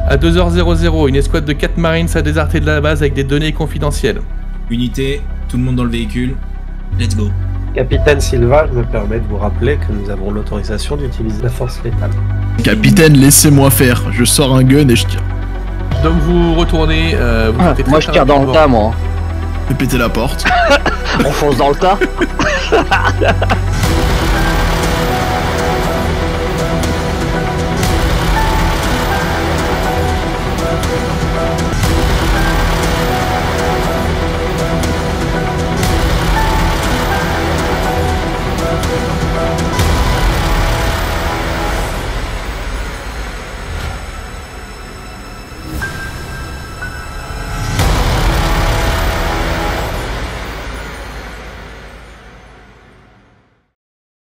À 2h00, une escouade de 4 Marines a déserté de la base avec des données confidentielles. Unité, tout le monde dans le véhicule. Let's go. Capitaine Silva, je me permets de vous rappeler que nous avons l'autorisation d'utiliser la force létale. Capitaine, laissez-moi faire. Je sors un gun et je tire. Donc vous retournez... Moi je tire dans le tas, moi. Fais péter la porte. On fonce dans le tas.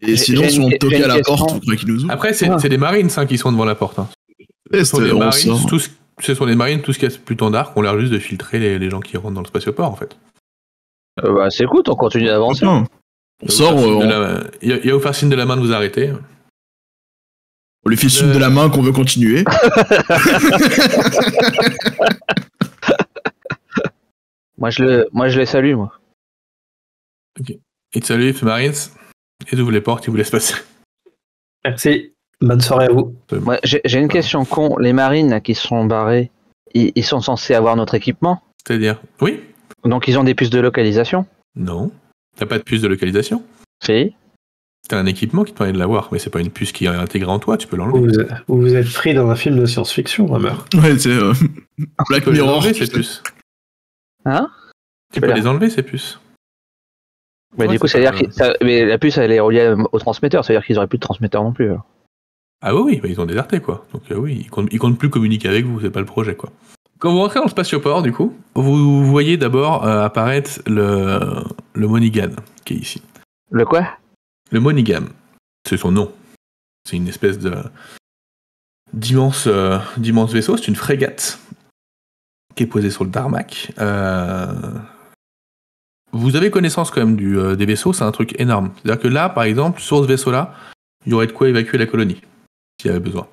Et sinon, si on toque à la porte, vous croyez qu'ils nous ouvrent? Après, c'est des Marines qui sont devant la porte. Hein. Ce sont des Marines, tout ce qui est plutôt d'arc, ont l'air juste de filtrer les gens qui rentrent dans le spatioport, en fait. Bah c'est cool, on continue d'avancer. On sort, il y a vous faire signe de la main de vous arrêter. on lui fait signe de la main qu'on veut continuer. Moi je les salue, moi. Ok. Il te salue, Marines. Et ouvre les portes, il vous laisse passer. Merci. Bonne soirée à vous. Moi, j'ai une question con. Les marines là, qui sont barrés, ils sont censés avoir notre équipement? C'est-à-dire? Oui. Donc ils ont des puces de localisation? Non. T'as pas de puce de localisation? Si. C'est un équipement qui te permet de l'avoir, mais c'est pas une puce qui est intégrée en toi, tu peux l'enlever. Vous êtes pris dans un film de science-fiction, Hammer. Ouais, c'est Black Tu peux les Mirror. enlever, ces puces. Hein? Tu peux les enlever, ces puces. Mais Ouais, du coup, c'est ça veut dire que mais la puce elle est reliée au transmetteur, ça veut dire qu'ils auraient plus de transmetteur non plus. Alors. Ah oui, ils ont déserté, quoi. Donc oui, ils comptent plus communiquer avec vous, c'est pas le projet, quoi. Quand vous rentrez dans le spatioport, du coup, vous voyez d'abord apparaître le Monigam, qui est ici. Le quoi? Le Monigam, c'est son nom. C'est une espèce d'immense vaisseau, c'est une frégate qui est posée sur le tarmac. Vous avez connaissance quand même des vaisseaux, c'est un truc énorme. C'est-à-dire que là, par exemple, sur ce vaisseau-là, il y aurait de quoi évacuer la colonie, s'il y avait besoin.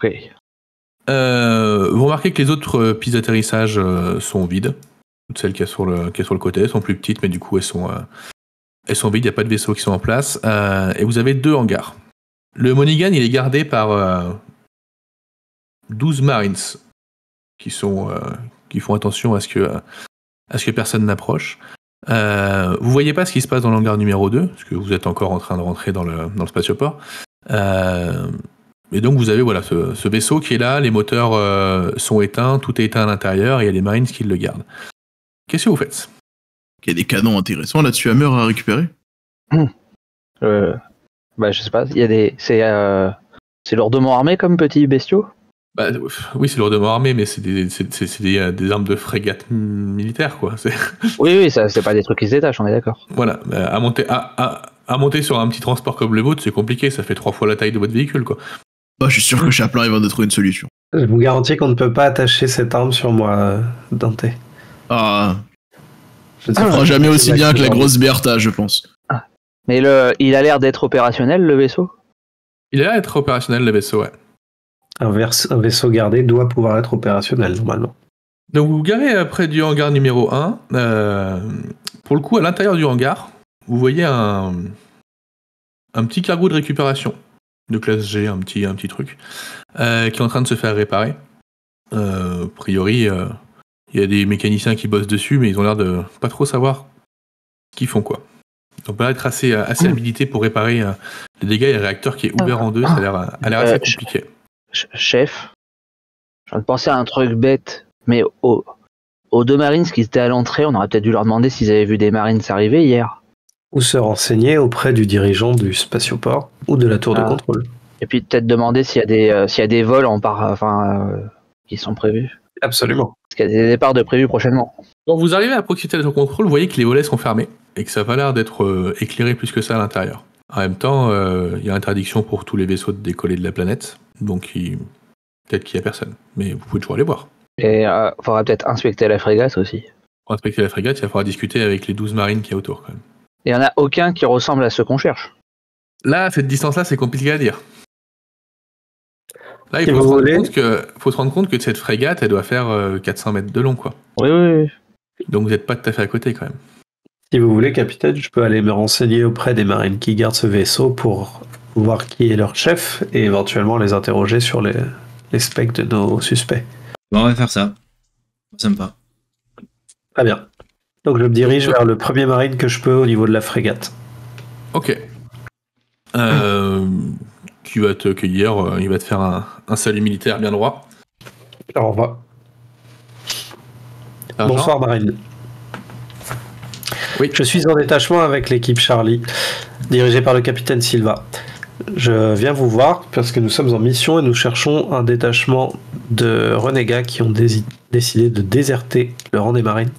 Oui. Vous remarquez que les autres pistes d'atterrissage sont vides. Toutes celles qui sont sur le côté, elles sont plus petites, mais du coup, elles sont vides, il n'y a pas de vaisseaux qui sont en place. Et vous avez 2 hangars. Le Monigam, il est gardé par 12 Marines qui font attention à ce que personne n'approche. Vous voyez pas ce qui se passe dans l'hangar numéro 2, parce que vous êtes encore en train de rentrer dans le spatioport. Et donc vous avez ce vaisseau qui est là, les moteurs sont éteints, tout est éteint à l'intérieur, et il y a les Marines qui le gardent. Qu'est-ce que vous faites? Il y a des canons intéressants là-dessus, Hammer à récupérer. Bah je sais pas, il y a c'est lourdement armé comme petits bestiaux? Bah, oui, c'est lourdement armé, mais c'est des armes de frégate militaires, quoi. Oui, ça, c'est pas des trucs qui se détachent, on est d'accord. Voilà, à monter sur un petit transport comme le vôtre, c'est compliqué, ça fait 3 fois la taille de votre véhicule, quoi. Bah, je suis sûr que Chaplin va nous trouver une solution. Je vous garantis qu'on ne peut pas attacher cette arme sur moi, Dante. Ah. Ça fera jamais aussi bien que la grosse Bertha, je pense. Ah. Mais il a l'air d'être opérationnel, le vaisseau? Il a l'air d'être opérationnel, le vaisseau, ouais. Un vaisseau gardé doit pouvoir être opérationnel, normalement. Donc vous vous garez près du hangar numéro 1. Pour le coup, à l'intérieur du hangar, vous voyez un petit cargo de récupération de classe G, un petit truc, qui est en train de se faire réparer. A priori, il y a des mécaniciens qui bossent dessus, mais ils ont l'air de pas trop savoir ce qu'ils font, quoi. Donc pas être assez habilité pour réparer les dégâts. Il y a un réacteur qui est ouvert en deux, ça a l'air assez compliqué. Chef, je viens de penser à un truc bête, mais aux 2 Marines qui étaient à l'entrée, on aurait peut-être dû leur demander s'ils avaient vu des Marines arriver hier. Ou se renseigner auprès du dirigeant du spatioport ou de la tour de contrôle. Et puis peut-être demander s'il y a des vols qui sont prévus. Absolument. Parce qu'il y a des départs de prévus prochainement. Quand vous arrivez à proximité de la tour de contrôle, vous voyez que les volets sont fermés et que ça n'a pas l'air d'être éclairé plus que ça à l'intérieur. En même temps, il y a interdiction pour tous les vaisseaux de décoller de la planète, donc peut-être qu'il n'y a personne, mais vous pouvez toujours aller voir. Et il faudra peut-être inspecter la frégate aussi. Pour inspecter la frégate, il va falloir discuter avec les 12 marines qu'il y a autour, quand même. Et il n'y en a aucun qui ressemble à ceux qu'on cherche. Là, à cette distance-là, c'est compliqué à dire. Là, il faut se rendre compte que cette frégate, elle doit faire 400 mètres de long, quoi. Oui. Donc vous n'êtes pas tout à fait à côté, quand même. Si vous voulez, capitaine, je peux aller me renseigner auprès des marines qui gardent ce vaisseau pour voir qui est leur chef et éventuellement les interroger sur les specs de nos suspects. Bon, on va faire ça. Sympa. Très bien. Donc je me dirige vers le premier marine que je peux au niveau de la frégate. Ok. Qui va te cueillir, il va te faire un salut militaire bien droit. Au revoir. Argent. Bonsoir marine. Oui. Je suis en détachement avec l'équipe Charlie, dirigée par le capitaine Silva. Je viens vous voir parce que nous sommes en mission et nous cherchons un détachement de renégats qui ont décidé de déserter le rang des marines.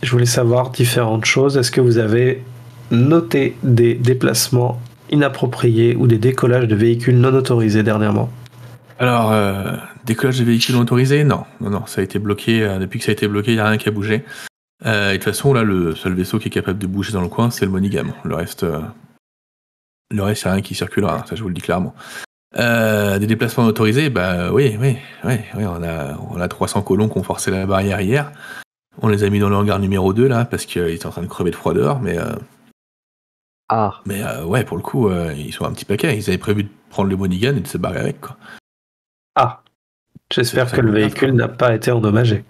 Je voulais savoir différentes choses. Est-ce que vous avez noté des déplacements inappropriés ou des décollages de véhicules non autorisés dernièrement? Alors, décollage de véhicules non autorisés, non, ça a été bloqué. Depuis que ça a été bloqué, il n'y a rien qui a bougé. Et de toute façon, là, le seul vaisseau qui est capable de bouger dans le coin, c'est le Monigam. Le reste, il n'y a rien qui circulera, ça je vous le dis clairement. Des déplacements non autorisés, bah oui, on a 300 colons qui ont forcé la barrière hier. On les a mis dans le hangar numéro 2, là, parce qu'ils étaient en train de crever de froid dehors, mais... ouais, pour le coup, ils sont un petit paquet. Ils avaient prévu de prendre le Monigam et de se barrer avec, quoi. J'espère que le véhicule n'a pas été endommagé.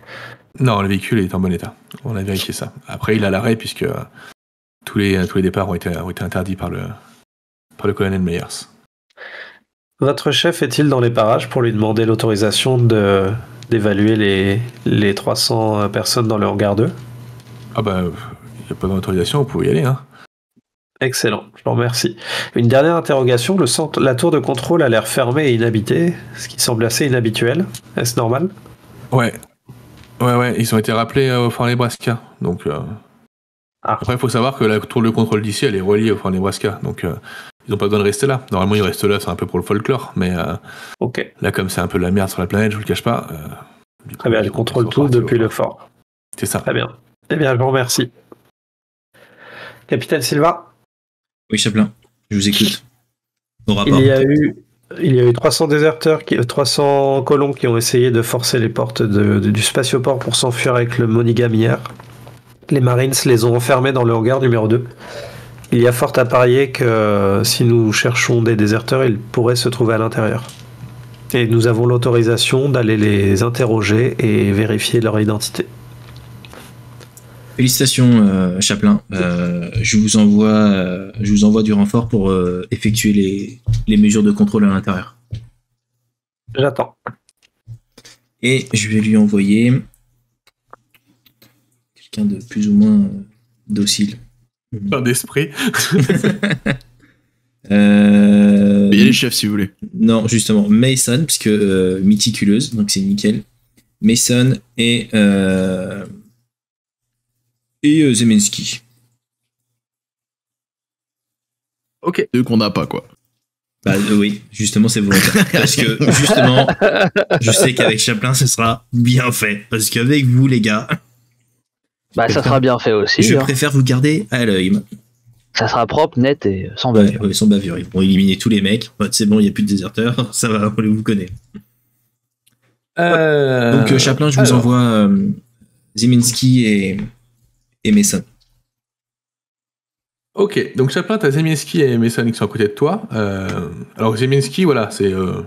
Non, le véhicule est en bon état. On a vérifié ça. Après, il a l'arrêt puisque tous les départs ont été interdits par le colonel Meyers. Votre chef est-il dans les parages pour lui demander l'autorisation d'évaluer les 300 personnes dans le hangar 2? Ah bah, il n'y a pas d'autorisation, vous pouvez y aller, hein. Excellent, je vous remercie. Une dernière interrogation, la tour de contrôle a l'air fermée et inhabitée, ce qui semble assez inhabituel. Est-ce normal? Ouais, ils ont été rappelés au Fort Nebraska. Donc, Après, il faut savoir que la tour de contrôle d'ici, elle est reliée au Fort Nebraska. Donc, ils n'ont pas besoin de rester là. Normalement, ils restent là, c'est un peu pour le folklore. Mais là, comme c'est un peu la merde sur la planète, je vous le cache pas. Très bien, ils contrôlent tout depuis le fort. C'est ça. Très bien. Eh bien, je vous remercie. Capitaine Silva? Oui, Chaplin, je vous écoute. Au rapport. Il y a eu 300 déserteurs, 300 colons qui ont essayé de forcer les portes du spatioport pour s'enfuir avec le Monigam hier. Les Marines les ont enfermés dans le hangar numéro 2. Il y a fort à parier que si nous cherchons des déserteurs, ils pourraient se trouver à l'intérieur. Et nous avons l'autorisation d'aller les interroger et vérifier leur identité. Félicitations, Chaplin. Je vous envoie du renfort pour effectuer les mesures de contrôle à l'intérieur. J'attends. Et je vais lui envoyer quelqu'un de plus ou moins docile. Plein d'esprit. Il y a les chefs si vous voulez. Non, justement, Mason, puisque méticuleuse, donc c'est nickel. Mason et Zemensky. Ok. Deux qu'on n'a pas, quoi. Bah oui, justement, c'est volontaire. Parce que, justement, je sais qu'avec Chaplin, ce sera bien fait. Parce qu'avec vous, les gars... Bah, ça sera bien fait aussi. Je préfère vous garder à l'œil. Ça sera propre, net et sans bavure. Ouais, sans bavure. Ils vont éliminer tous les mecs. C'est bon, il n'y a plus de déserteurs. Ça va, on vous connaît. Donc, Chaplin, je vous envoie Zemensky et Mason. Ok, donc Chaplin, t'as Zemensky et Mason qui sont à côté de toi. Alors Zemensky, voilà, c'est une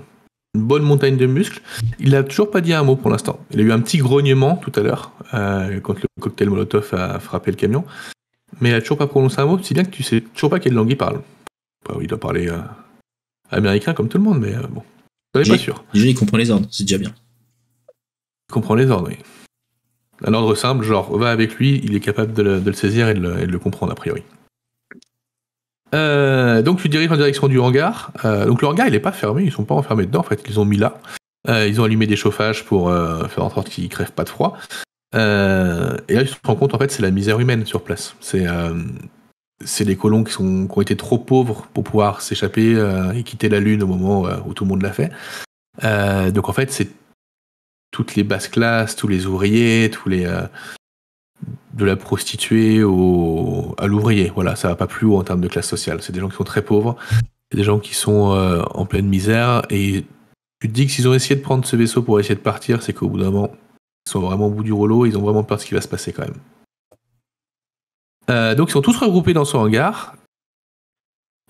bonne montagne de muscles. Il a toujours pas dit un mot pour l'instant. Il a eu un petit grognement tout à l'heure quand le cocktail Molotov a frappé le camion. Mais il a toujours pas prononcé un mot, si bien que tu sais toujours pas quelle langue il parle. Il doit parler américain comme tout le monde, mais bon. Je suis pas sûr. Déjà, il comprend les ordres, c'est déjà bien. Il comprend les ordres, oui. Un ordre simple, genre va avec lui, il est capable de le saisir et de le comprendre a priori. Donc tu diriges en direction du hangar. Donc le hangar il est pas fermé, ils sont pas enfermés dedans en fait, ils ont mis là. Ils ont allumé des chauffages pour faire en sorte qu'ils crèvent pas de froid. Et là ils se rendent compte en fait c'est la misère humaine sur place. C'est des colons qui ont été trop pauvres pour pouvoir s'échapper et quitter la Lune au moment où tout le monde l'a fait. Donc en fait c'est toutes les basses classes, tous les ouvriers, tous les de la prostituée à l'ouvrier. Voilà, ça va pas plus haut en termes de classe sociale. C'est des gens qui sont très pauvres, c'est des gens qui sont en pleine misère et Tu te dis que s'ils ont essayé de prendre ce vaisseau pour essayer de partir, c'est qu'au bout d'un moment, ils sont vraiment au bout du rouleau, ils ont vraiment peur de ce qui va se passer quand même. Donc ils sont tous regroupés dans son hangar.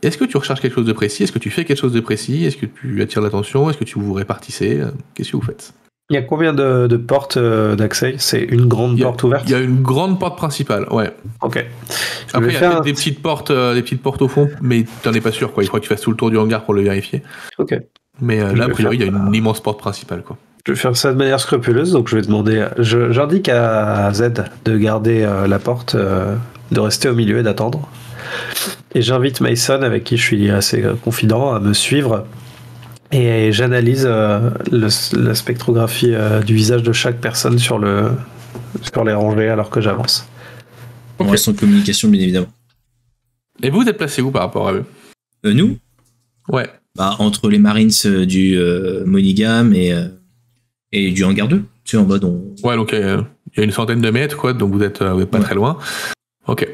Est-ce que tu recherches quelque chose de précis? Est-ce que tu fais quelque chose de précis? Est-ce que tu attires l'attention? Est-ce que tu vous répartissez? Qu'est-ce que vous faites? Il y a combien de portes d'accès? C'est une grande porte ouverte? Il y a une grande porte principale, ouais. Ok. Après, il y a peut-être des petites portes au fond, mais t'en es pas sûr, quoi. Il faudrait que tu fasses tout le tour du hangar pour le vérifier. Ok. Mais là, a priori, il y a une immense porte principale, quoi. Je vais faire ça de manière scrupuleuse, donc je vais demander. J'indique à Z de garder la porte, de rester au milieu et d'attendre. Et j'invite Mason, avec qui je suis assez confident, à me suivre. Et j'analyse la spectrographie du visage de chaque personne sur les rangées alors que j'avance. On reste en communication, bien évidemment. Et vous êtes placé où par rapport à eux? Nous? Ouais. Bah, entre les Marines du Monigam et du hangar 2. Tu sais, en mode Ouais, donc il y a une centaine de mètres, quoi, donc vous êtes pas très loin. Ok.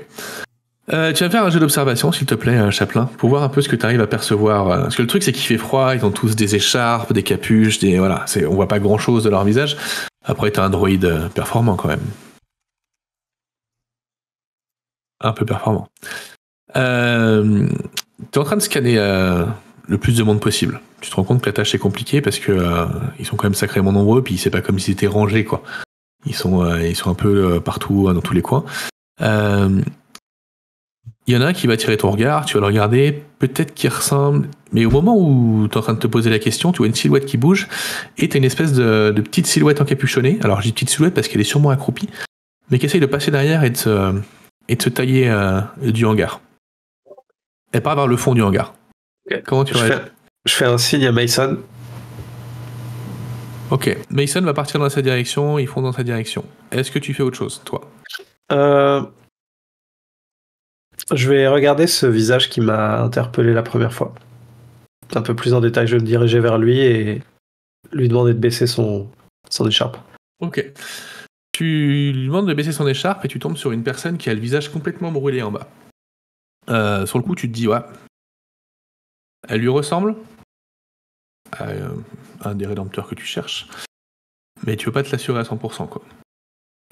Tu vas faire un jeu d'observation, s'il te plaît, Chaplin, pour voir un peu ce que tu arrives à percevoir. Parce que le truc, c'est qu'il fait froid, ils ont tous des écharpes, des capuches, voilà, on voit pas grand-chose de leur visage. Après, t'as un droïde performant, quand même. Un peu performant. T'es en train de scanner le plus de monde possible. Tu te rends compte que la tâche est compliquée parce que ils sont quand même sacrément nombreux, puis c'est pas comme s'ils étaient rangés, quoi. Ils sont un peu partout, dans tous les coins. Il y en a un qui va attirer ton regard, tu vas le regarder, peut-être qu'il ressemble, mais au moment où tu es en train de te poser la question, tu vois une silhouette qui bouge, et tu as une espèce de petite silhouette encapuchonnée. Alors je dis petite silhouette parce qu'elle est sûrement accroupie, mais qui essaye de passer derrière et de se tailler du hangar. Elle part vers le fond du hangar. Okay. Comment tu réagis? Je fais un signe à Mason. Ok, Mason va partir dans sa direction, ils font dans sa direction. Est-ce que tu fais autre chose, toi? Je vais regarder ce visage qui m'a interpellé la première fois. Un peu plus en détail, je vais me diriger vers lui et lui demander de baisser son écharpe. Ok. Tu lui demandes de baisser son écharpe et tu tombes sur une personne qui a le visage complètement brûlé en bas. Sur le coup, tu te dis, ouais, elle lui ressemble à un des rédempteurs que tu cherches, mais tu veux pas te l'assurer à 100%, quoi.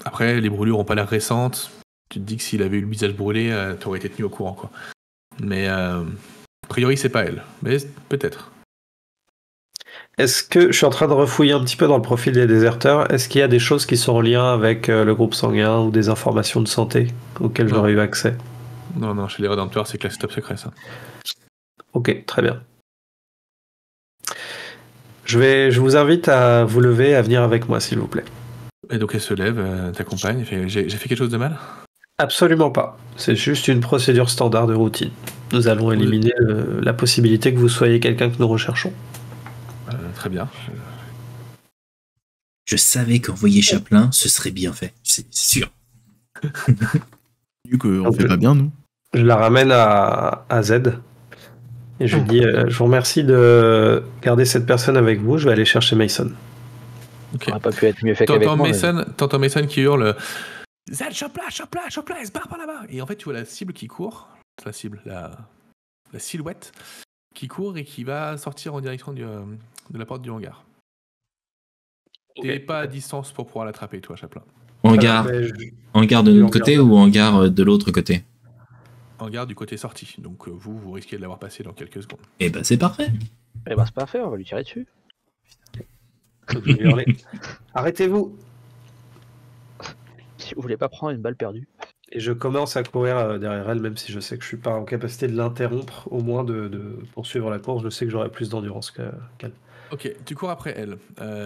Après, les brûlures ont pas l'air récentes. Tu te dis que s'il avait eu le visage brûlé, t'aurais été tenu au courant, quoi. Mais a priori, c'est pas elle. Mais peut-être. Est-ce que je suis en train de refouiller un petit peu dans le profil des déserteurs? Est-ce qu'il y a des choses qui sont en lien avec le groupe sanguin ou des informations de santé auxquelles j'aurais eu accès? Non, chez les rédempteurs, c'est classe top secret, ça. Ok, très bien. Je vous invite à vous lever, à venir avec moi, s'il vous plaît. Et donc elle se lève, t'accompagne, elle fait, j'ai fait quelque chose de mal? Absolument pas. C'est juste une procédure standard de routine. Nous allons éliminer la possibilité que vous soyez quelqu'un que nous recherchons. Très bien. Je savais qu'envoyer Chaplin, ce serait bien fait. C'est sûr. Du coup, on fait pas bien, nous. Je la ramène à Z. Et je lui dis, je vous remercie de garder cette personne avec vous, je vais aller chercher Mason. Okay. Ça n'aurait pas pu être mieux fait qu'avec moi. T'entends Mason qui hurle Z, Chaplin, il se barre par là-bas. Et en fait, tu vois la cible qui court, la silhouette qui court et qui va sortir en direction de la porte du hangar. T'es pas à distance pour pouvoir l'attraper, toi, Chaplin. Hangar de notre côté ou hangar de l'autre côté? Hangar du côté sorti. Donc vous risquez de l'avoir passé dans quelques secondes. Eh ben c'est parfait. Eh ben c'est parfait, on va lui tirer dessus. Arrêtez-vous! Si vous voulez pas prendre une balle perdue. Et je commence à courir derrière elle, même si je sais que je suis pas en capacité de l'interrompre, au moins de poursuivre la course. Je sais que j'aurai plus d'endurance qu'elle. Ok, tu cours après elle.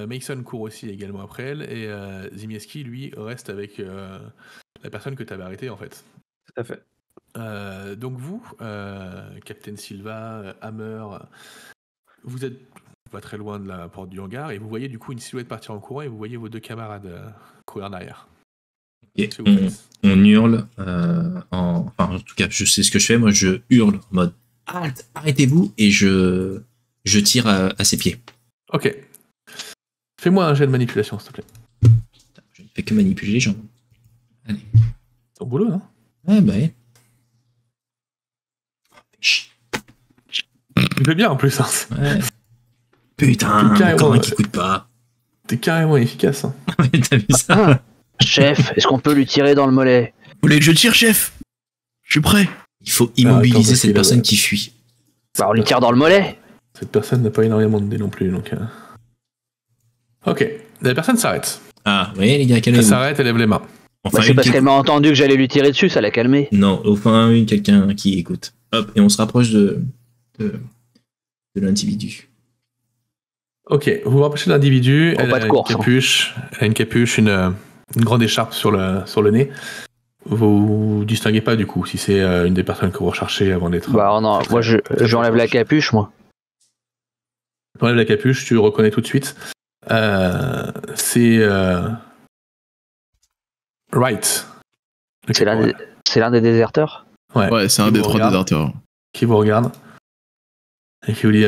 Mason court aussi également après elle. Et Zimieski, lui, reste avec la personne que tu avais arrêtée, en fait. Tout à fait. Donc vous, Captain Silva, Hammer, vous êtes pas très loin de la porte du hangar et vous voyez du coup une silhouette partir en courant et vous voyez vos deux camarades courir en arrière. Et on hurle, en tout cas je sais ce que je fais, moi je hurle en mode arrêtez-vous et je tire à ses pieds. Ok. Fais-moi un jet de manipulation s'il te plaît. Je ne fais que manipuler les gens. Allez. Ton boulot, non? Ouais, bah ouais. Tu fais bien en plus. Hein. Ouais. Putain, encore un qui coûte pas. T'es carrément efficace. Hein. T'as vu ça? Chef, est-ce qu'on peut lui tirer dans le mollet? Vous voulez que je tire, chef? Je suis prêt. Il faut immobiliser cette personne qui fuit. Bah, on lui tire dans le mollet. Cette personne n'a pas énormément de dés non plus, donc... Ok, la personne s'arrête. Ah, vous voyez les gars, calmez-vous. Elle s'arrête, elle lève les mains. Enfin, c'est parce qu'elle m'a entendu que j'allais lui tirer dessus, ça l'a calmé. Non, enfin, quelqu'un qui écoute. Hop, et on se rapproche de l'individu. Ok, vous vous rapprochez de l'individu, elle a une capuche, une grande écharpe sur le nez. Vous distinguez pas du coup si c'est une des personnes que vous recherchez avant d'être... Bah non, moi j'enlève la capuche, moi. Tu enlèves la capuche, tu le reconnais tout de suite. C'est... Wright. C'est l'un des déserteurs? Ouais, c'est un des 3 déserteurs. Qui vous regarde et qui vous dit...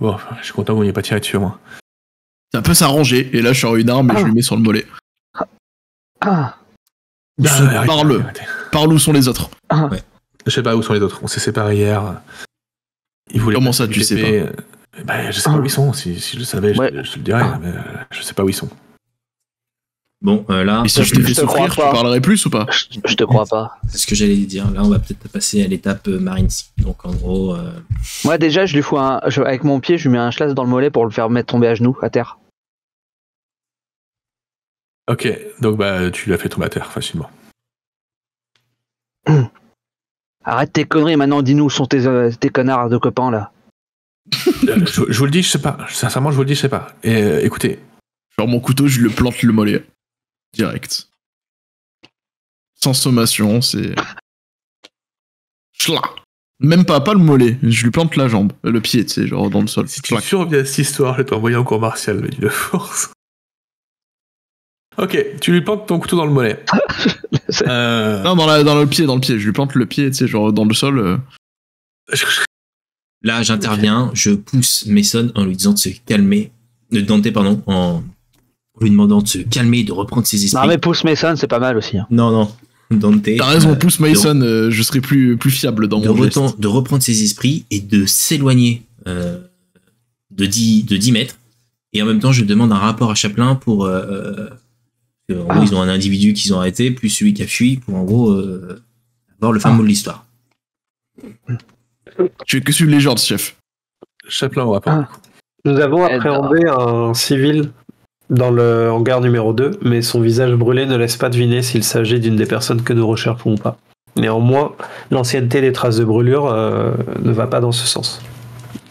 Bon, je suis content que vous n'ayez pas tiré dessus, moi. Ça peut s'arranger, et là je sors une arme et je lui mets sur le mollet. Parle où sont les autres. Ouais. Je sais pas où sont les autres, on s'est séparés hier. Comment ça, tu sais pas? Bah, je sais pas où ils sont, si je le savais, je te le dirais, mais je sais pas où ils sont. Bon, là... Et si je te fais souffrir, tu parlerais plus ou pas? Je te crois pas. C'est ce que j'allais dire. Là, on va peut-être passer à l'étape Marines. Donc, en gros... Moi, déjà, je lui fous avec mon pied, je lui mets un schlass dans le mollet pour le faire mettre tomber à genoux, à terre. Ok, donc bah, tu l'as fait tomber à terre, facilement. Arrête tes conneries, maintenant, dis-nous où sont tes connards de copains, là. Je vous le dis, je sais pas. Sincèrement, je vous le dis, je sais pas. Et écoutez... Genre mon couteau, je le plante le mollet. Direct. Sans sommation, c'est... Chla. Même pas le mollet. Je lui plante la jambe, le pied, tu sais, genre dans le sol. Si tu surviens à cette histoire, je vais t'envoyer en cours martial de force. Ok, tu lui plantes ton couteau dans le mollet. Non, dans le pied. Je lui plante le pied, tu sais, genre dans le sol. Là, j'interviens, je pousse Mason en lui disant de se calmer. Dante, pardon, en lui demandant de se calmer et de reprendre ses esprits. Non, mais pousse Mason, c'est pas mal aussi. Hein. Non, Dante. T'as raison, pousse Mason, je serai plus fiable dans mon geste. De reprendre ses esprits et de s'éloigner de 10 mètres. Et en même temps, je demande un rapport à Chaplin pour... en gros, ils ont un individu qu'ils ont arrêté, plus celui qui a fui, pour en gros avoir le fin mot de l'histoire. Tu fais que suivre les ordres, chef. Chaplin au rapport. Nous avons appréhendé un civil dans le hangar numéro 2, mais son visage brûlé ne laisse pas deviner s'il s'agit d'une des personnes que nous recherchons ou pas. Néanmoins, l'ancienneté des traces de brûlure ne va pas dans ce sens.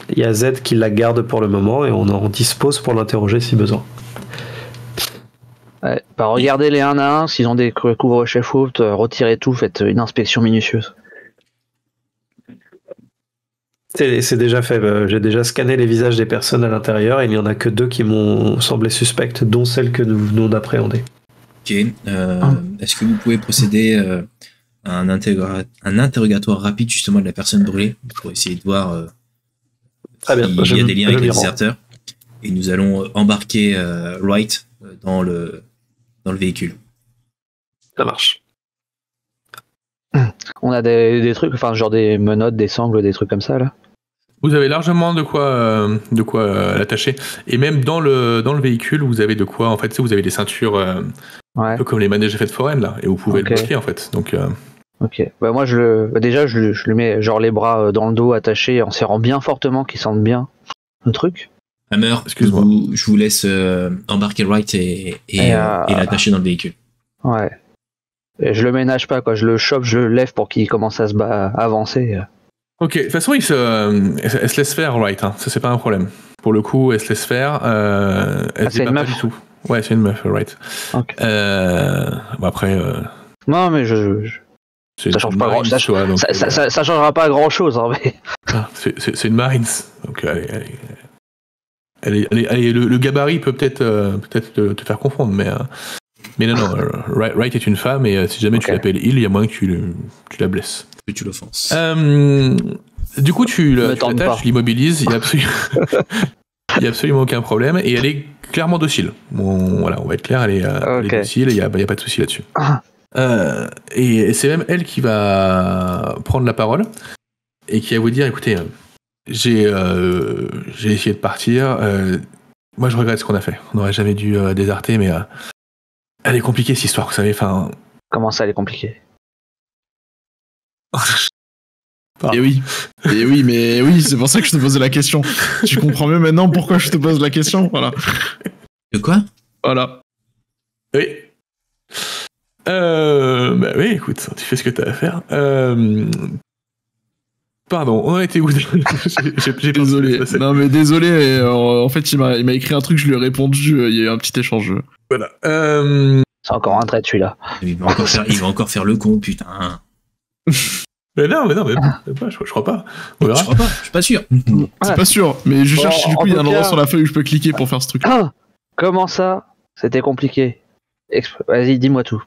Il y a Z qui la garde pour le moment et on en dispose pour l'interroger si besoin. Ouais, bah regardez-les un à un, s'ils ont des couvre-chefs out, retirez tout, faites une inspection minutieuse. C'est déjà fait, j'ai déjà scanné les visages des personnes à l'intérieur et il n'y en a que 2 qui m'ont semblé suspectes, dont celle que nous venons d'appréhender. Ok, est-ce que vous pouvez procéder à un interrogatoire rapide justement de la personne brûlée pour essayer de voir s'il y a des liens avec les déserteurs. Et nous allons embarquer Wright dans le véhicule. Ça marche. On a des trucs, enfin genre des menottes, des sangles, des trucs comme ça là. Vous avez largement de quoi l'attacher. Et même dans le véhicule, vous avez de quoi, en fait, vous avez des ceintures un peu comme les manèges effets de foraine là, et vous pouvez le bloquer en fait. Donc, Ok. Bah moi je le mets genre les bras dans le dos attachés en serrant bien fortement qu'ils sentent bien le truc. Hammer, excuse-moi. Je vous laisse embarquer Wright et l'attacher dans le véhicule. Ouais. Et je le ménage pas quoi, je le chope, je le lève pour qu'il commence à avancer. Ok, de toute façon, elle se laisse faire, Wright, hein. Ça c'est pas un problème. Pour le coup, elle se laisse faire. Elle se débat pas du tout. Ouais, c'est une meuf, Wright. Okay. Bon, après. Non, mais ça change pas grand chose. Ça changera pas grand chose, hein, mais. C'est une Marines. Donc, le gabarit peut peut-être te faire confondre, mais non, Wright est une femme et si jamais tu l'appelles il y a moyen que tu la blesses. Que tu l'offenses. Du coup, tu l'attaches, tu l'immobilises, il y a absolument aucun problème et elle est clairement docile. Bon, voilà, on va être clair, elle est docile et il y a pas de souci là-dessus. Et c'est même elle qui va prendre la parole et qui va vous dire, écoutez, j'ai essayé de partir. Moi, je regrette ce qu'on a fait. On n'aurait jamais dû déserter, mais elle est compliquée cette histoire, vous savez. Enfin. Comment ça, elle est compliquée? Et oui, mais oui, c'est pour ça que je te posais la question. Tu comprends mieux maintenant pourquoi je te pose la question, voilà. De quoi? Voilà. Oui. Bah oui, écoute, tu fais ce que t'as à faire. Pardon, on a été où? J'ai désolé. Non mais désolé. En fait, il m'a écrit un truc, je lui ai répondu. Il y a eu un petit échange. Voilà. C'est encore un trait celui-là. Il va encore faire le con, putain. Mais non, je crois pas. On verra. Je crois pas, je suis pas sûr. C'est pas sûr, mais je cherche du coup, il y a un endroit sur la feuille où je peux cliquer pour faire ce truc. Comment ça? C'était compliqué. Vas-y, dis-moi tout.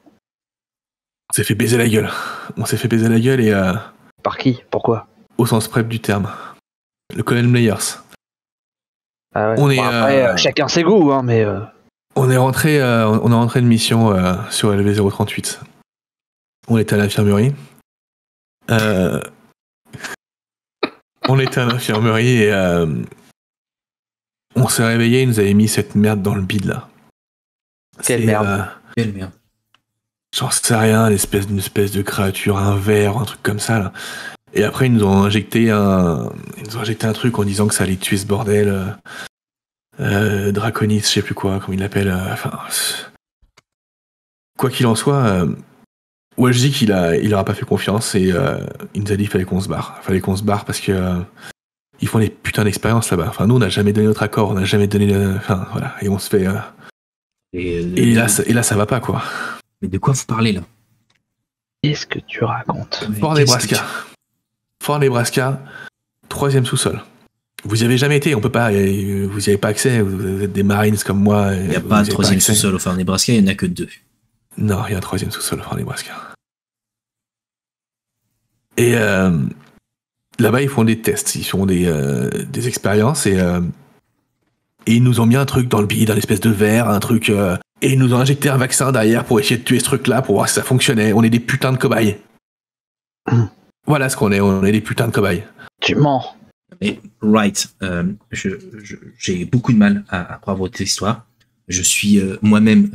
On s'est fait baiser la gueule. Et Par qui? Pourquoi? au sens prep du terme. Le colonel Meyers. Ah ouais. On est, après, chacun ses goûts, hein, mais... On est rentré de mission sur LV038. On était à l'infirmerie. Et on s'est réveillé, ils nous avaient mis cette merde dans le bide là. Quelle merde. Quelle merde. J'en sais rien, une espèce de créature, un ver, un truc comme ça là. Et après ils nous ont injecté un truc en disant que ça allait tuer ce bordel. Draconis, je sais plus quoi, comme il l'appelle. Quoi qu'il en soit, je dis qu'il aura pas fait confiance et il nous a dit qu'il fallait qu'on se barre. Parce que ils font des putains d'expériences là-bas. Enfin, nous, on n'a jamais donné notre accord, on n'a jamais donné. Enfin, voilà, et on se fait. Et là, ça va pas quoi. Mais de quoi vous parlez là? Qu'est-ce que tu racontes? Fort Nebraska. Fort Nebraska, 3e sous-sol. Vous y avez jamais été, on peut pas. Vous y avez pas accès. Vous êtes des Marines comme moi. Il n'y a pas de 3e sous-sol au Fort Nebraska, il n'y en a que 2. Non, il y a un 3e sous-sol au Fort Nebraska. Et là-bas, ils font des tests, ils font des expériences et ils nous ont mis un truc dans le bide, un espèce de verre, un truc. Et ils nous ont injecté un vaccin derrière pour essayer de tuer ce truc-là, pour voir si ça fonctionnait. On est des putains de cobayes. Voilà ce qu'on est, on est des putains de cobayes. Tu mens. Mais, right, j'ai beaucoup de mal à croire votre histoire. Je suis moi-même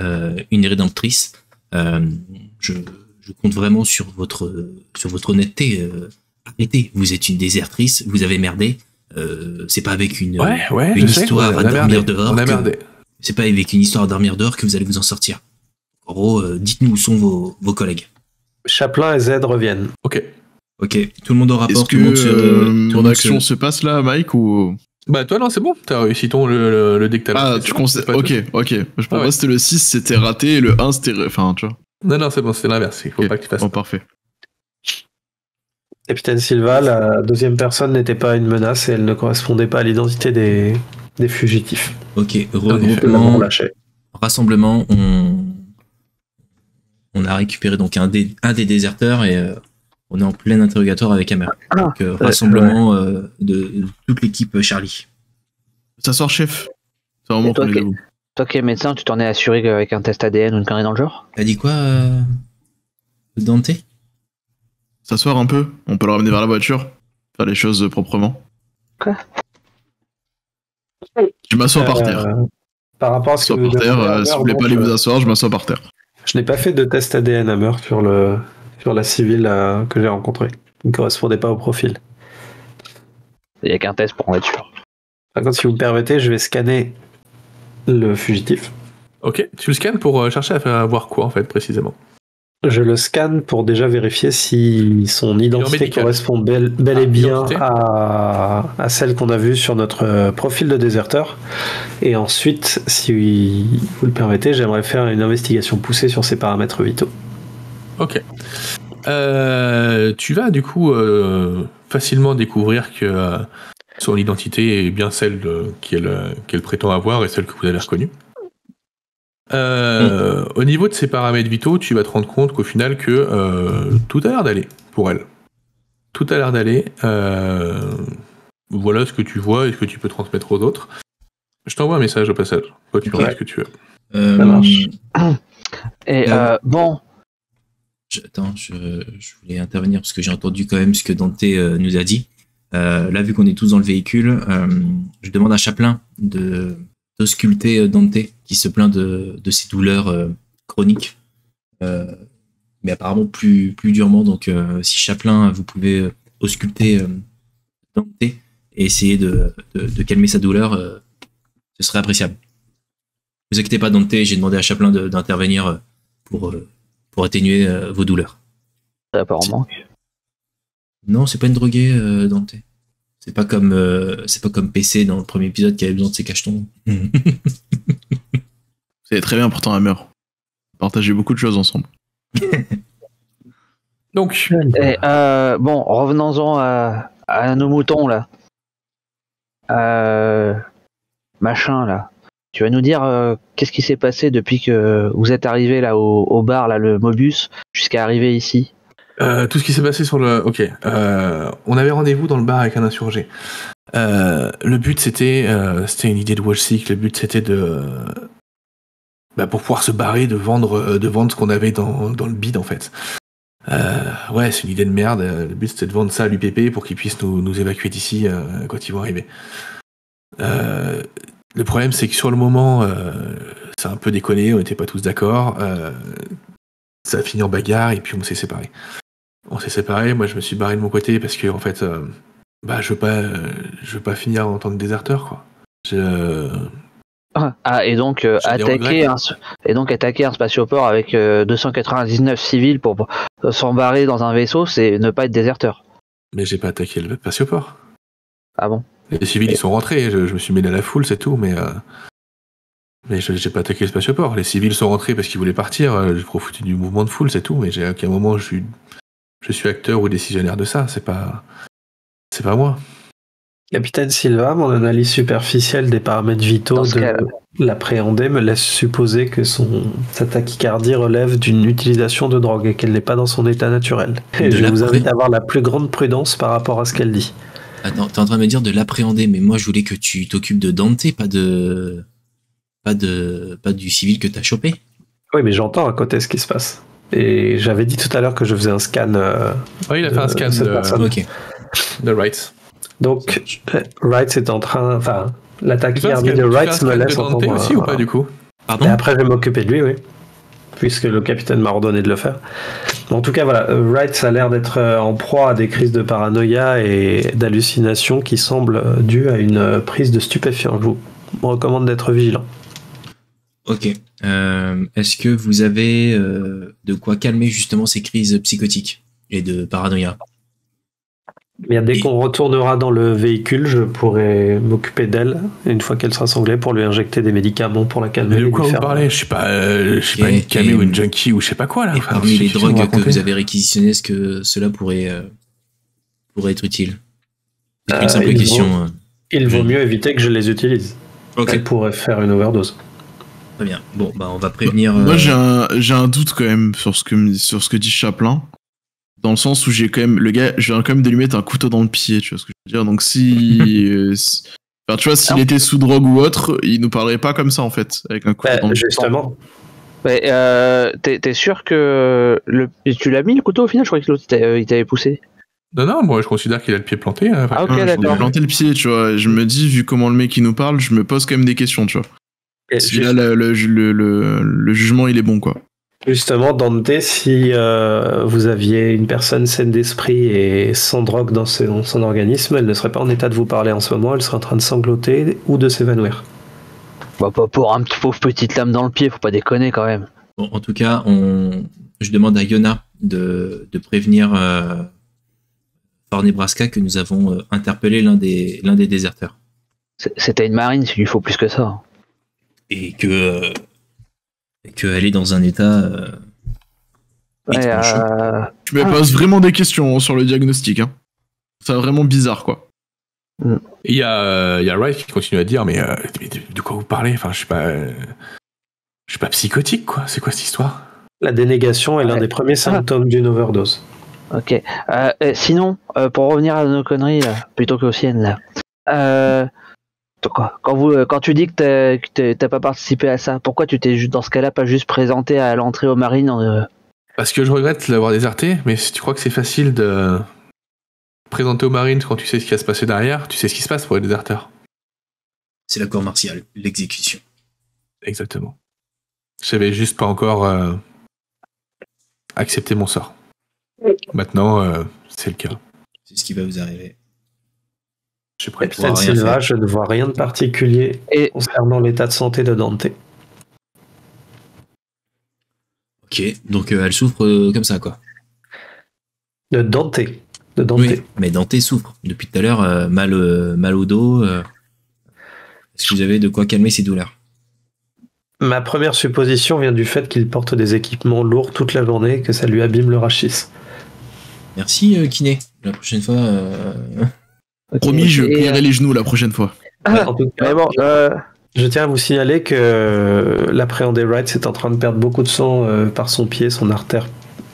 une rédemptrice. Je compte vraiment sur votre honnêteté. Arrêtez, vous êtes une désertrice, vous avez merdé. C'est pas avec une histoire à dormir dehors. C'est pas avec une histoire à dormir dehors que vous allez vous en sortir. En gros, dites-nous où sont vos collègues. Chaplin et Z reviennent. Ok, tout le monde au rapport. Est-ce que mon action se passe là, Mike, ou... Bah toi non, c'est bon, t'as réussi le dès que t'as... Ah, tu considères... Ok. Je pense que c'était le 6, c'était raté, et le 1, c'était... Enfin, tu vois. Non, c'est bon, c'est l'inverse, il faut pas que tu fasses... Bon, parfait. Capitaine Silva, la deuxième personne n'était pas une menace et elle ne correspondait pas à l'identité des fugitifs. Ok, regroupement, rassemblement, on a récupéré donc un des déserteurs et on est en plein interrogatoire avec Hammer. Donc rassemblement de toute l'équipe Charlie. Ça sort, chef. C'est vraiment pour les deux. Toi qui es médecin, tu t'en es assuré qu'avec un test ADN ou une connerie dans le genre? T'as dit quoi, Dante? S'asseoir un peu, on peut le ramener vers la voiture, faire les choses proprement. Quoi? Je m'assois par terre. Par rapport à ce que vous par terre, si vous voulez pas aller vous asseoir, je m'assois par terre. Je n'ai pas fait de test ADN Hammer sur la civile que j'ai rencontrée. Il ne correspondait pas au profil. Il n'y a qu'un test pour en être sûr. Par contre, si vous me permettez, je vais scanner le fugitif. Ok, tu le scannes pour chercher à voir quoi en fait précisément? Je le scanne pour déjà vérifier si son identité correspond bel et bien à celle qu'on a vue sur notre profil de déserteur. Et ensuite, si vous le permettez, j'aimerais faire une investigation poussée sur ses paramètres vitaux. Ok. Tu vas du coup facilement découvrir que son identité est bien celle qu'elle prétend avoir et celle que vous avez reconnue. Au niveau de ses paramètres vitaux, tu vas te rendre compte qu'au final que tout a l'air d'aller pour elle. Tout a l'air d'aller. Voilà ce que tu vois et ce que tu peux transmettre aux autres. Je t'envoie un message au passage. Toi, tu fais ce que tu veux. Ça marche. Et bon. Je voulais intervenir parce que j'ai entendu quand même ce que Dante nous a dit. Là, vu qu'on est tous dans le véhicule, je demande à Chaplin d'ausculter Dante, qui se plaint de ses douleurs chroniques, mais apparemment plus durement. Donc, si Chaplin, vous pouvez ausculter Dante et essayer de calmer sa douleur, ce serait appréciable. Ne vous inquiétez pas, Dante, j'ai demandé à Chaplin d'intervenir pour atténuer vos douleurs. Ça va pas en manque. Non, c'est pas une droguée, Dante. C'est pas comme PC dans le premier épisode qui avait besoin de ses cachetons. C'est très bien pourtant Hammer. Partager beaucoup de choses ensemble. Donc, bon, revenons-en à nos moutons là. Machin là. Tu vas nous dire qu'est-ce qui s'est passé depuis que vous êtes arrivé là au bar là, le Mobus, jusqu'à arriver ici. Tout ce qui s'est passé sur le... Ok. On avait rendez-vous dans le bar avec un insurgé. Le but, c'était une idée de Washseek. Le but, c'était pour pouvoir se barrer, de vendre ce qu'on avait dans le bid, en fait. Ouais, c'est une idée de merde. Le but, c'était de vendre ça à l'UPP pour qu'ils puissent nous évacuer d'ici quand ils vont arriver. Le problème, c'est que sur le moment, ça a un peu déconné, on n'était pas tous d'accord. Ça a fini en bagarre et puis on s'est séparés. Moi je me suis barré de mon côté parce que en fait, je veux pas finir en tant que déserteur, quoi. Et donc attaquer un spatioport avec 299 civils pour s'embarrer dans un vaisseau, c'est ne pas être déserteur. Mais j'ai pas attaqué le spatioport. Ah bon? Les civils ils sont rentrés, je me suis mêlé à la foule, c'est tout, mais j'ai pas attaqué le spatioport. Les civils sont rentrés parce qu'ils voulaient partir, j'ai profité du mouvement de foule, c'est tout, mais à aucun moment je suis acteur ou décisionnaire de ça, c'est pas moi. Capitaine Silva, mon analyse superficielle des paramètres vitaux de l'appréhender me laisse supposer que sa tachycardie relève d'une utilisation de drogue et qu'elle n'est pas dans son état naturel. Et je vous invite à avoir la plus grande prudence par rapport à ce qu'elle dit. Attends, t'es en train de me dire de l'appréhender, mais moi je voulais que tu t'occupes de Dante, pas du civil que t'as chopé. Oui, mais j'entends à côté ce qui se passe. Et j'avais dit tout à l'heure que je faisais un scan. Oui, il a fait un scan de Wright. Donc, Wright est en train. Enfin, la tachycardie de Wright me laisse entendre. Dante aussi ou pas du coup? Pardon. Et après, je vais m'occuper de lui, oui. Puisque le capitaine m'a ordonné de le faire. En tout cas, voilà, Wright ça a l'air d'être en proie à des crises de paranoïa et d'hallucination qui semblent dues à une prise de stupéfiants. Je vous recommande d'être vigilant. Ok. Est-ce que vous avez de quoi calmer justement ces crises psychotiques et de paranoïa? Bien, dès qu'on retournera dans le véhicule, je pourrai m'occuper d'elle une fois qu'elle sera sanglée pour lui injecter des médicaments pour la calmer. Mais de quoi vous parlez? Je suis pas une camé ou une junkie ou je sais pas quoi là. Et parmi les drogues que vous avez réquisitionnées, est-ce que cela pourrait être utile? C'est une simple question. Il vaut mieux éviter que je les utilise. Okay. Elle pourrait faire une overdose. Très bien. Bon, on va prévenir. Moi, j'ai un doute quand même sur ce que dit Chaplin. Dans le sens où j'ai quand même, le gars, je viens quand même de lui mettre un couteau dans le pied, tu vois ce que je veux dire. Donc enfin, tu vois, s'il était sous drogue ou autre, il nous parlerait pas comme ça en fait, avec un couteau dans le pied. Justement. T'es sûr que tu l'as mis le couteau au final? Je croyais que l'autre il t'avait poussé. Non, moi je considère qu'il a le pied planté. Ah ok, d'accord. Il a planté le pied, tu vois. Je me dis, vu comment le mec il nous parle, je me pose quand même des questions, tu vois. Si là, le jugement il est bon, quoi. Justement, Dante, si vous aviez une personne saine d'esprit et sans drogue dans son organisme, elle ne serait pas en état de vous parler en ce moment, elle serait en train de sangloter ou de s'évanouir. Bah, pas pour un pauvre petite lame dans le pied, faut pas déconner quand même. Bon, en tout cas, je demande à Yona de prévenir Fort Nebraska que nous avons interpellé l'un des déserteurs. C'était une marine, s'il lui faut plus que ça. Et qu'elle est dans un état étrange. Tu me poses vraiment des questions sur le diagnostic. Hein. C'est vraiment bizarre, quoi. Il y a Wright qui continue à dire, mais de quoi vous parlez? Enfin, je suis pas psychotique, quoi. C'est quoi cette histoire? La dénégation est l'un des premiers symptômes d'une overdose. Ok. Sinon, pour revenir à nos conneries, là, plutôt qu'aux siennes, là. Quand tu dis que t'as pas participé à ça, pourquoi tu t'es dans ce cas-là pas juste présenté à l'entrée aux marines? Parce que je regrette l'avoir déserté, mais si tu crois que c'est facile de présenter aux Marines quand tu sais ce qui va se passer derrière, tu sais ce qui se passe pour les déserteurs. C'est la cour martiale, l'exécution. Exactement. J'avais juste pas encore accepté mon sort. Maintenant, c'est le cas. C'est ce qui va vous arriver. Je suis prêt. Capitaine Silva, je ne vois rien de particulier concernant l'état de santé de Dante. Ok, donc elle souffre comme ça, quoi. De Dante. Oui, mais Dante souffre. Depuis tout à l'heure, mal au dos. Est-ce que vous avez de quoi calmer ses douleurs? Ma première supposition vient du fait qu'il porte des équipements lourds toute la journée et que ça lui abîme le rachis. Merci, Kiné. La prochaine fois... Promis, je plierai les genoux la prochaine fois. En tout cas, je tiens à vous signaler que l'appréhendé Wright est en train de perdre beaucoup de sang par son pied. Son artère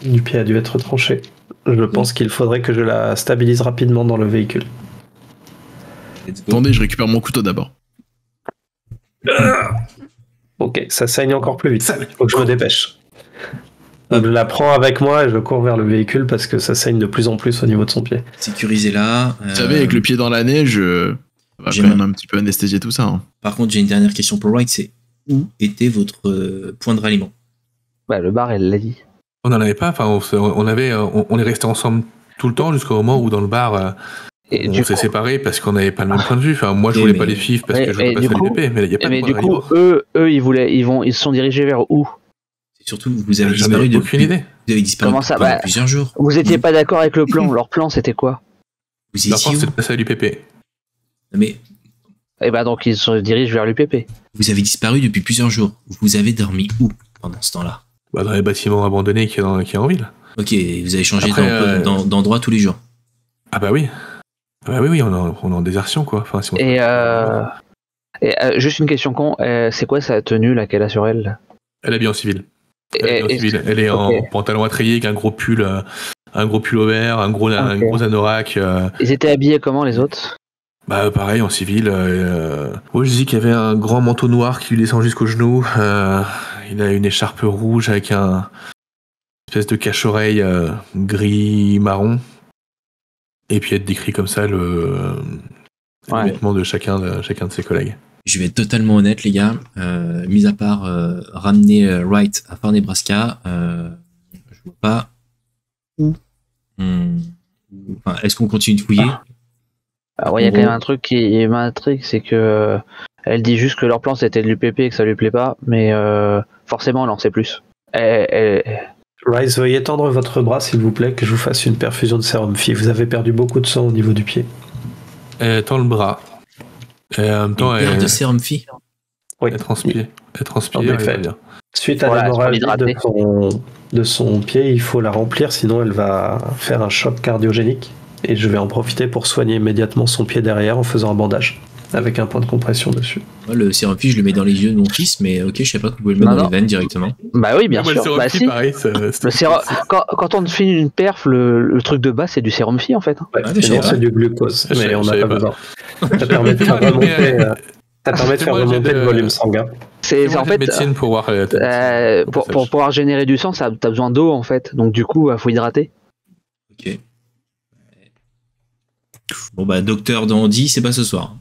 du pied a dû être tranchée. Je pense qu'il faudrait que je la stabilise rapidement dans le véhicule. Attendez, je récupère mon couteau d'abord. Ok, ça saigne encore plus vite. Il faut que je me dépêche. Donc, je la prends avec moi et je cours vers le véhicule parce que ça saigne de plus en plus au niveau de son pied. Sécurisez-la. Vous savez, avec le pied dans la neige, on va quand même un petit peu anesthésier tout ça. Hein. Par contre, j'ai une dernière question pour Wright, c'est où était votre point de ralliement? Le bar, elle l'a dit. On n'en avait pas, enfin, on est resté ensemble tout le temps jusqu'au moment où dans le bar, on s'est séparés parce qu'on n'avait pas le même point de vue. Enfin, moi, je voulais pas les FIF parce que je voulais pas faire l'UPP, mais il n'y a pas de point de ralliement. Eux, ils se sont dirigés vers où? Surtout, vous avez disparu depuis... aucune idée. Vous avez disparu pendant plusieurs jours. Vous étiez pas d'accord avec le plan. Leur plan, c'était quoi? Leur plan, c'était de passer à l'UPP. Mais... donc ils se dirigent vers l'UPP. Vous avez disparu depuis plusieurs jours. Vous avez dormi où pendant ce temps-là? Dans les bâtiments abandonnés qu'il y a en ville. Ok, vous avez changé d'endroit tous les jours. Ah bah oui. Oui, on est en désertion, quoi. Enfin, si juste une question con, c'est quoi sa tenue là qu'elle a sur elle là? Elle est bien en civil. Elle est en pantalon à treillis avec un gros pull au vert, un gros anorak. Ils étaient habillés comment les autres? Bah pareil en civil. Je dis qu'il y avait un grand manteau noir qui lui descend jusqu'aux genoux. Il a une écharpe rouge avec un espèce de cache-oreille gris marron. Et puis être décrit comme ça le vêtement de chacun de ses collègues. Je vais être totalement honnête, les gars. Mis à part ramener Wright à Fort Nebraska, je vois pas où. Est-ce qu'on continue de fouiller? Il y a quand même un truc qui m'intrigue, c'est que elle dit juste que leur plan c'était de l'UPP et que ça lui plaît pas, mais forcément elle en sait plus. Rice, veuillez tendre votre bras s'il vous plaît, que je vous fasse une perfusion de sérum phi. Vous avez perdu beaucoup de sang au niveau du pied. Tend le bras. Et en même temps, de sérum phi. Oui. Elle transpire. En effet. Suite à l'hémorragie de son pied, il faut la remplir, sinon elle va faire un choc cardiogénique. Et je vais en profiter pour soigner immédiatement son pied derrière en faisant un bandage, avec un point de compression dessus. Moi, le sérum phi, je le mets dans les yeux de mon fils, mais ok, je sais pas que vous pouvez le mettre dans les veines directement. Bah oui, bien sûr. Le sérum phi, pareil. Quand on finit une perf, le truc de base, c'est du sérum phi en fait. Ouais, c'est du glucose, mais on n'a pas besoin. Ça permet de faire remonter le volume sanguin. C'est en fait médecine pour voir pour pouvoir générer du sang, t'as besoin d'eau en fait, donc du coup, faut hydrater. Ok. Bon bah docteur Dandy, c'est pas ce soir.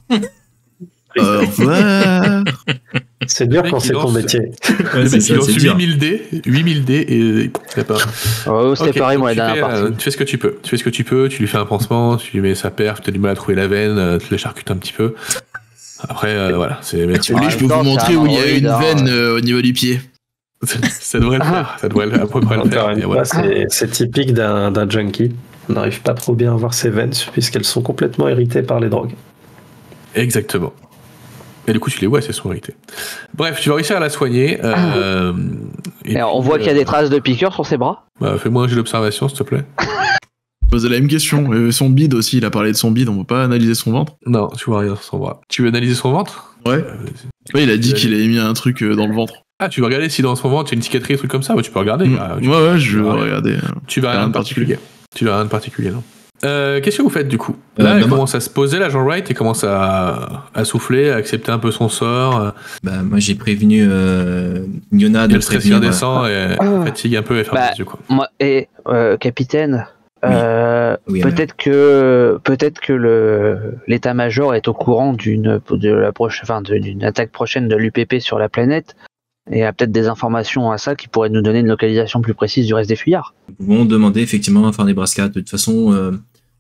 Au revoir. C'est dur quand c'est ton métier. Ouais, il lance 8000 dés et c'est pas. C'était pareil moi la dernière partie. Tu fais ce que tu peux, tu lui fais un pansement, tu lui mets sa perf, tu as du mal à trouver la veine, tu l'écharcutes un petit peu. Après voilà, c'est je peux vous montrer où il y a une veine au niveau du pied. Ça devrait le faire, ça devrait à peu près le faire. Voilà. C'est typique d'un junkie. On n'arrive pas trop bien à voir ses veines puisqu'elles sont complètement irritées par les drogues. Exactement. Et du coup, tu les vois, elles sont irritées. Bref, tu vas réussir à la soigner. On voit qu'il y a des traces de piqûres sur ses bras. Fais-moi un jeu d'observation, s'il te plaît. Posez la même question. Son bide aussi, il a parlé de son bide, on peut pas analyser son ventre? Non, tu vois rien sur son bras. Tu veux analyser son ventre? Ouais. Il a dit qu'il avait mis un truc dans le ventre. Ah, tu veux regarder si dans son ventre il y a une cicatrice, un truc comme ça? Tu peux regarder. Ouais, je veux regarder. Tu verras rien de particulier. Non. Qu'est-ce que vous faites du coup? Là, il commence à se poser, l'agent Wright, il commence à souffler, à accepter un peu son sort. Moi j'ai prévenu Yona de le stress qui redescend et fatigue un peu et ferme les yeux. Capitaine, Peut-être que l'état-major est au courant d'une attaque prochaine de l'UPP sur la planète et a peut-être des informations à ça qui pourraient nous donner une localisation plus précise du reste des fuyards. Nous pouvons demander effectivement à Fort Nebraska. De toute façon,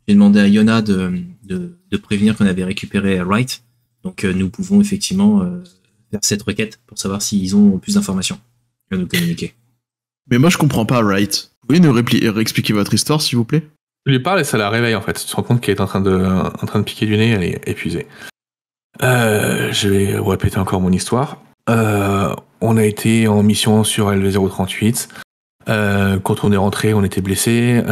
j'ai demandé à Yona de prévenir qu'on avait récupéré Wright. Donc nous pouvons effectivement faire cette requête pour savoir s'ils ont plus d'informations à nous communiquer. Mais moi je comprends pas Wright. Vous pouvez nous réexpliquer votre histoire s'il vous plaît? Je lui parle et ça la réveille en fait. Tu te rends compte qu'elle est en train de piquer du nez, elle est épuisée. Je vais vous répéter encore mon histoire. On a été en mission sur LV038. Quand on est rentré, on était blessés,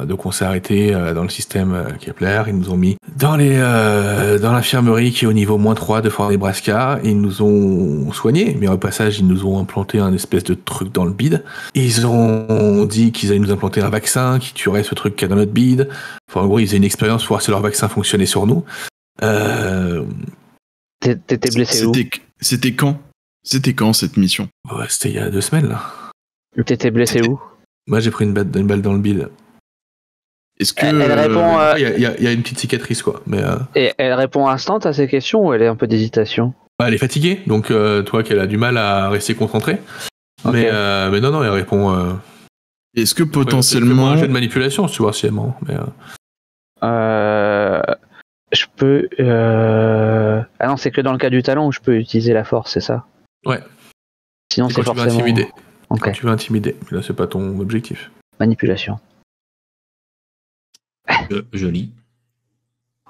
donc on s'est arrêté dans le système Kepler. Ils nous ont mis dans l'infirmerie qui est au niveau -3 de Fort Nebraska. Ils nous ont soignés, mais au passage, ils nous ont implanté un espèce de truc dans le bide. Ils ont dit qu'ils allaient nous implanter un vaccin qui tuerait ce truc qu'il y a dans notre bide. Enfin, en gros, ils faisaient une expérience pour voir si leur vaccin fonctionnait sur nous. T'étais blessé où? C'était quand? C'était quand cette mission? Ouais, c'était il y a 2 semaines là. T'étais blessé où? Moi, j'ai pris une balle dans le bide. Est-ce que elle répond il y a une petite cicatrice quoi, mais et elle répond instant à ces questions ou elle est un peu d'hésitation? Elle est fatiguée, donc toi qu'elle a du mal à rester concentrée. Okay. Mais non, elle répond. Est-ce que potentiellement un jeu de manipulation, tu vois, si elle ment. Mais je peux. Ah non, c'est que dans le cas du talent où je peux utiliser la force, c'est ça? Ouais. Sinon, c'est forcément. Tu veux intimider. Okay. Quand tu veux intimider, mais là c'est pas ton objectif. Manipulation. Joli.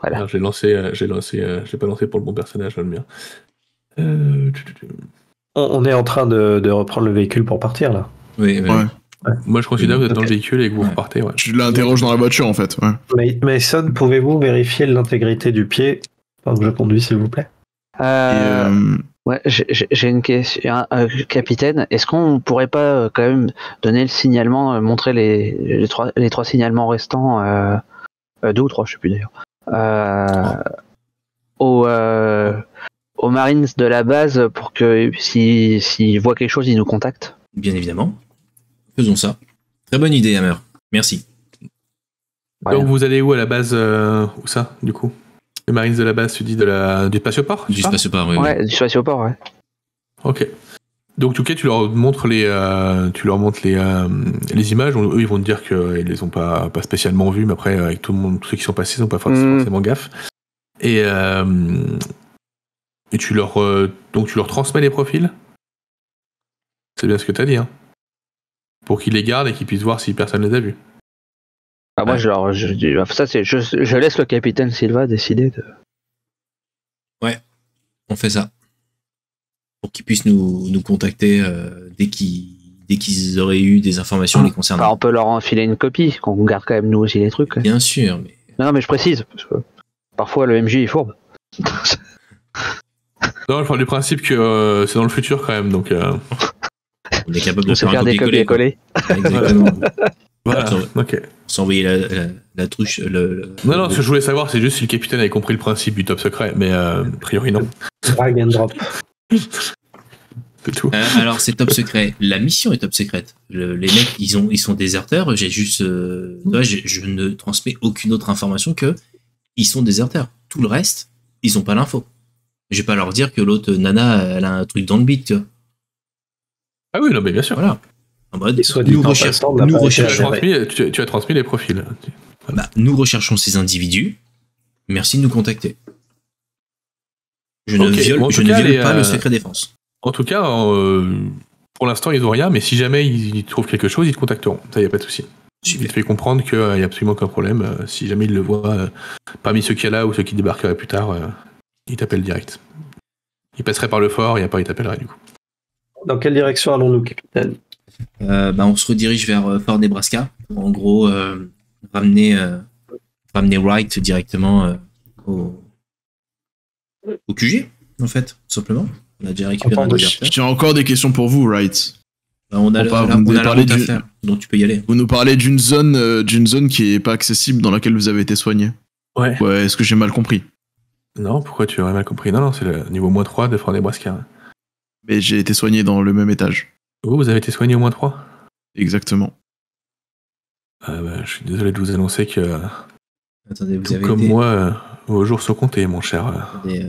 Voilà. Alors, j'ai pas lancé pour le bon personnage, le mien. On est en train de reprendre le véhicule pour partir là. Oui. Ouais. Moi je considère que vous êtes dans le véhicule et que vous repartez. Ouais. Je l'interroge dans la voiture en fait. Ouais. Mason, pouvez-vous vérifier l'intégrité du pied pendant que je conduis s'il vous plaît? Ouais, j'ai une question, capitaine. Est-ce qu'on pourrait pas quand même donner le signalement, montrer les trois signalements restants, 2 ou 3, je sais plus d'ailleurs, aux Marines de la base pour que s'ils voient quelque chose, ils nous contactent? Bien évidemment. Faisons ça. Très bonne idée, Hammer. Merci. Ouais. Donc vous allez où à la base? Où ça, du coup? Les Marines de la base, tu dis du spatioport? Du spatioport, oui. Ouais, du spatioport, ouais. Ok. Donc, en tout cas, tu leur montres les images. Eux, ils vont te dire qu'ils les ont pas spécialement vues, mais après, avec tout le monde, tous ceux qui sont passés, ils n'ont pas forcément gaffe. Et tu leur transmets les profils. C'est bien ce que tu as dit, hein. Pour qu'ils les gardent et qu'ils puissent voir si personne les a vus. Ah, moi, je laisse le capitaine Silva décider de. Ouais, on fait ça. Pour qu'ils puissent nous contacter dès qu'ils auraient eu des informations les concernant. On peut leur enfiler une copie, qu'on garde quand même nous aussi les trucs. Bien sûr, mais. Non, mais je précise, parce que parfois le MJ est fourbe. Non, je parle du principe que c'est dans le futur quand même, donc. On est capable de faire un des copier-coller. Exactement. Voilà, ok. S'envoyer la truche. Non, ce que je voulais savoir, c'est juste si le capitaine avait compris le principe du top secret, mais a priori non. Drag and drop. C'est tout. Alors, c'est top secret. La mission est top secrète. Les mecs, ils sont déserteurs. J'ai juste. Je ne transmets aucune autre information que ils sont déserteurs. Tout le reste, ils ont pas l'info. Je vais pas leur dire que l'autre nana, elle a un truc dans le bit, tu vois. Ah oui, non, mais bien sûr. Voilà. En mode, nous recherchons. Tu as transmis les profils. Bah, nous recherchons ces individus. Merci de nous contacter. Je ne viole pas le secret défense. En tout cas, pour l'instant, ils n'ont rien, mais si jamais ils trouvent quelque chose, ils te contacteront. Ça, il n'y a pas de souci. Je te fais comprendre qu'il n'y a absolument aucun problème. Si jamais ils le voient, parmi ceux qu'il y a là ou ceux qui débarqueraient plus tard, ils t'appellent direct. Ils passeraient par le fort et après ils t'appelleraient du coup. Dans quelle direction allons-nous, capitaine? On se redirige vers Fort Nebraska pour en gros ramener Wright directement au QG, en fait, tout simplement. On a déjà récupéré un déserteur. J'ai encore des questions pour vous, Wright. On a la route à faire, donc tu peux y aller. Vous nous parlez d'une zone qui est pas accessible dans laquelle vous avez été soigné. Ouais. Est-ce que j'ai mal compris? Non, pourquoi tu aurais mal compris? Non, c'est le niveau -3 de Fort Nebraska. Mais j'ai été soigné dans le même étage. Vous avez été soigné au -3? Exactement. Je suis désolé de vous annoncer que, Attendez, vous tout avez comme été... moi, vos jours sont comptés, mon cher. Attendez,